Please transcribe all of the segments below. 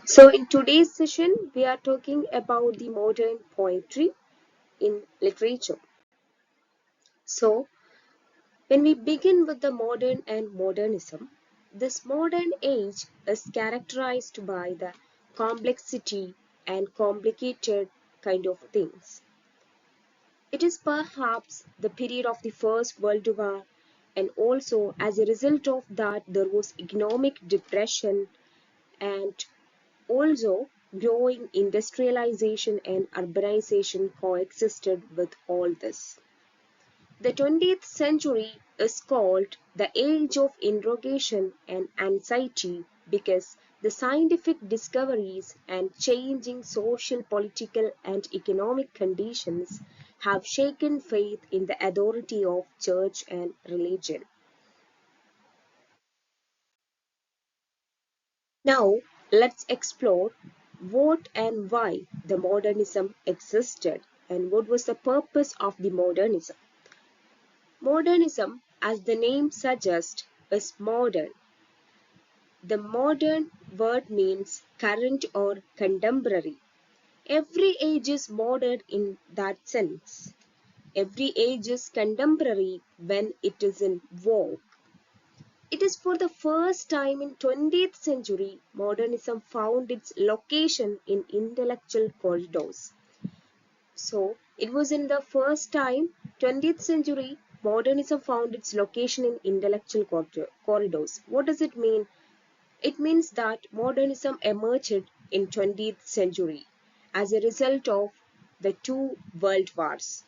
So in today's session, we are talking about the modern poetry in literature. So when we begin with the modern and modernism, this modern age is characterized by the complexity and complicated kind of things. It is perhaps the period of the First World War, and also as a result of that, there was economic depression and also, growing industrialization and urbanization coexisted with all this. The 20th century is called the age of interrogation and anxiety because the scientific discoveries and changing social, political, and economic conditions have shaken faith in the authority of church and religion. Now, let's explore what and why the modernism existed and what was the purpose of the modernism. Modernism, as the name suggests, is modern. The modern word means current or contemporary. Every age is modern in that sense. Every age is contemporary when it is in vogue. It is for the first time in 20th century modernism found its location in intellectual corridors. So it was in the first time 20th century modernism found its location in intellectual corridors. What does it mean? It means that modernism emerged in 20th century as a result of the two world wars.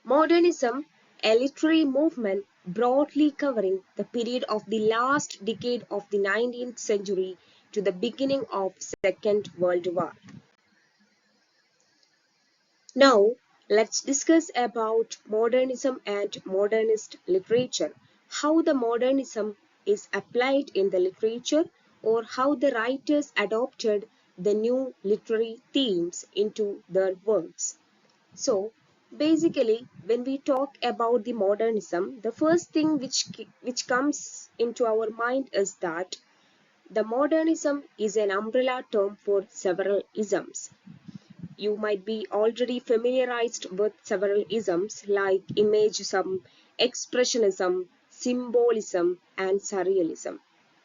Modernism, a literary movement broadly covering the period of the last decade of the 19th century to the beginning of Second World War. Now, let's discuss about modernism and modernist literature, how the modernism is applied in the literature or how the writers adopted the new literary themes into their works. So basically, when we talk about the modernism, the first thing which comes into our mind is that the modernism is an umbrella term for several isms. You might be already familiarized with several isms like imagism, expressionism, symbolism, and surrealism.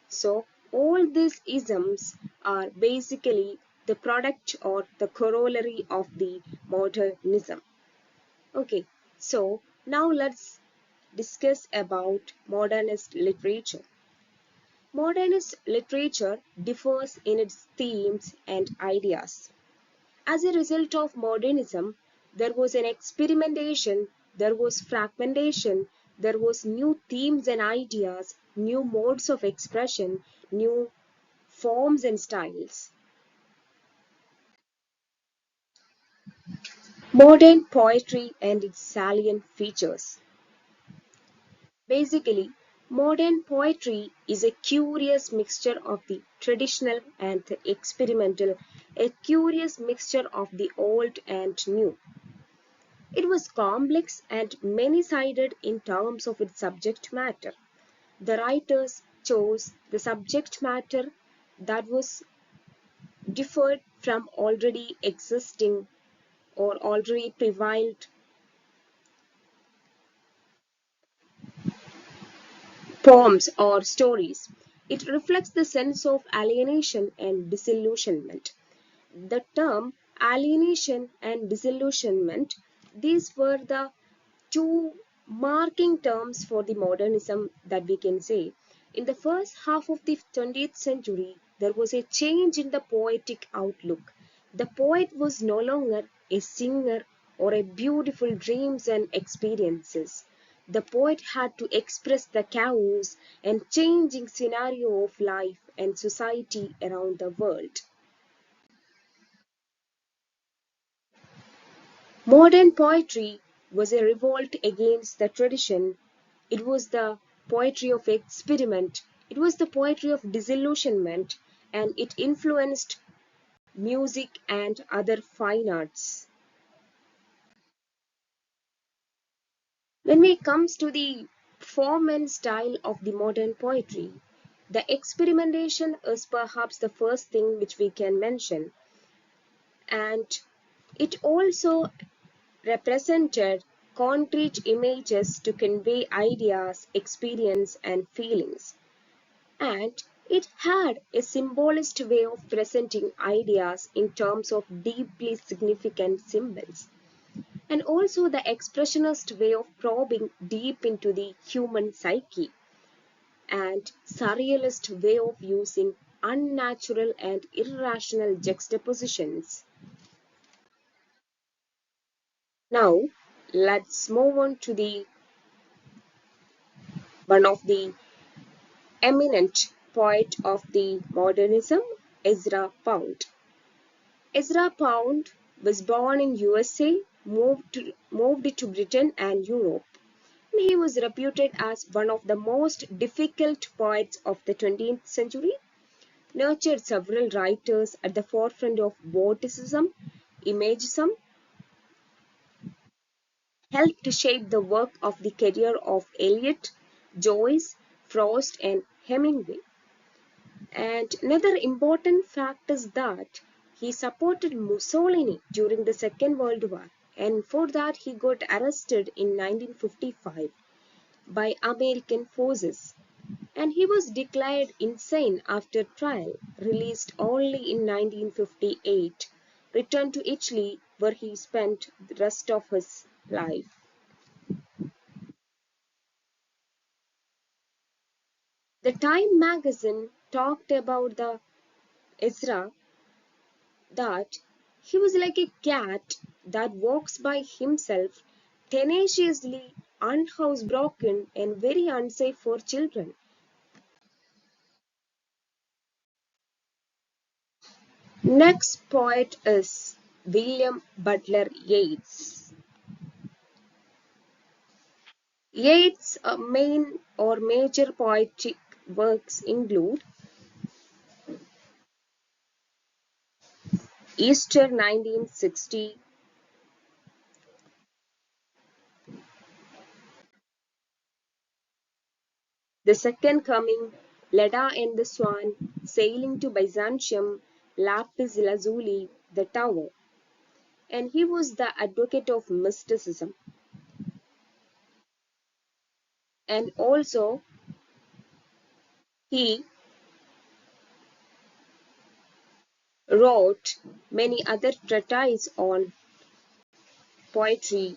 So all these isms are basically the product or the corollary of the modernism. Okay, so now let's discuss about modernist literature. Modernist literature differs in its themes and ideas. As a result of modernism, there was an experimentation, there was fragmentation, there was new themes and ideas, new modes of expression, new forms and styles. Modern poetry and its salient features. Basically, modern poetry is a curious mixture of the traditional and the experimental, a curious mixture of the old and new. It was complex and many-sided in terms of its subject matter. The writers chose the subject matter that was differed from already existing or already prevailed poems or stories. It reflects the sense of alienation and disillusionment. The term alienation and disillusionment, these were the two marking terms for the modernism that we can say. In the first half of the 20th century, there was a change in the poetic outlook. The poet was no longer a singer or a beautiful dreams and experiences. The poet had to express the chaos and changing scenario of life and society around the world. Modern poetry was a revolt against the tradition. It was the poetry of experiment. It was the poetry of disillusionment, and it influenced music and other fine arts. When it comes to the form and style of the modern poetry, The experimentation is perhaps the first thing which we can mention, and it also represented concrete images to convey ideas, experience, and feelings. And it had a symbolist way of presenting ideas in terms of deeply significant symbols, and also the expressionist way of probing deep into the human psyche, and surrealist way of using unnatural and irrational juxtapositions. Now, let's move on to the one of the eminent poet of the modernism, Ezra Pound. Ezra Pound was born in USA, moved to Britain and Europe. He was reputed as one of the most difficult poets of the 20th century, nurtured several writers at the forefront of Vorticism, Imagism, helped to shape the work of the career of Eliot, Joyce, Frost, and Hemingway. And another important fact is that he supported Mussolini during the Second World War, and for that he got arrested in 1955 by American forces, and he was declared insane after trial, released only in 1958, returned to Italy where he spent the rest of his life. The Time magazine talked about the Ezra that he was like a cat that walks by himself, tenaciously unhousebroken and very unsafe for children. Next poet is William Butler Yeats. Yeats' main or major poetic works include Easter 1960, The Second Coming, Leda and the Swan, Sailing to Byzantium, Lapis Lazuli, The Tower. And he was the advocate of mysticism. And also, he wrote many other treatises on poetry.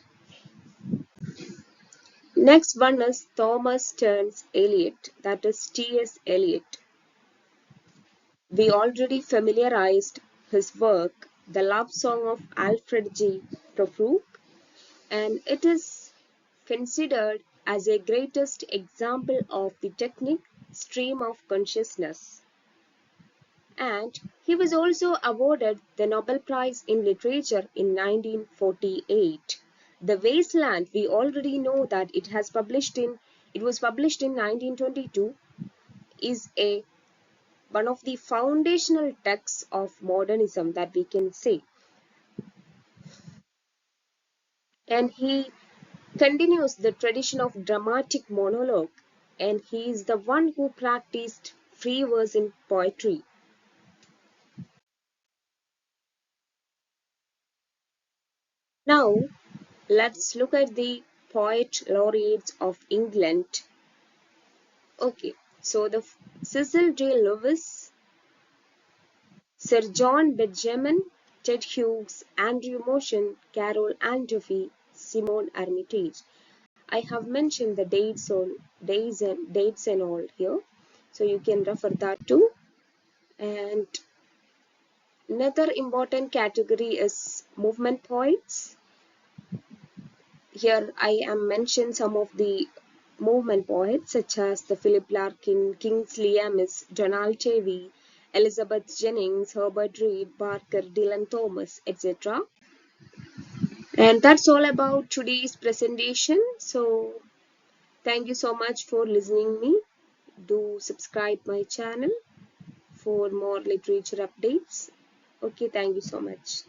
Next one is Thomas Stearns Eliot, that is T.S. Eliot. We already familiarized his work, The Love Song of Alfred G. Prufrock, and it is considered as a greatest example of the technique stream of consciousness. And he was also awarded the Nobel Prize in Literature in 1948. The Wasteland, we already know that it was published in 1922, is a one of the foundational texts of modernism that we can say. And he continues the tradition of dramatic monologue, and he is the one who practiced free verse in poetry. Now, let's look at the poet laureates of England. Okay, so the Cecil J. Lewis, Sir John Benjamin, Ted Hughes, Andrew Motion, Carol Ann Duffy, Simone Armitage. I have mentioned the dates and all here, so you can refer that too. And another important category is movement poets. Here I am mentioning some of the movement poets such as the Philip Larkin, Kingsley Amis, Donald Tavy, Elizabeth Jennings, Herbert Reed, Barker, Dylan Thomas, etc. And that's all about today's presentation. So thank you so much for listening me. Do subscribe my channel for more literature updates. Okay, thank you so much.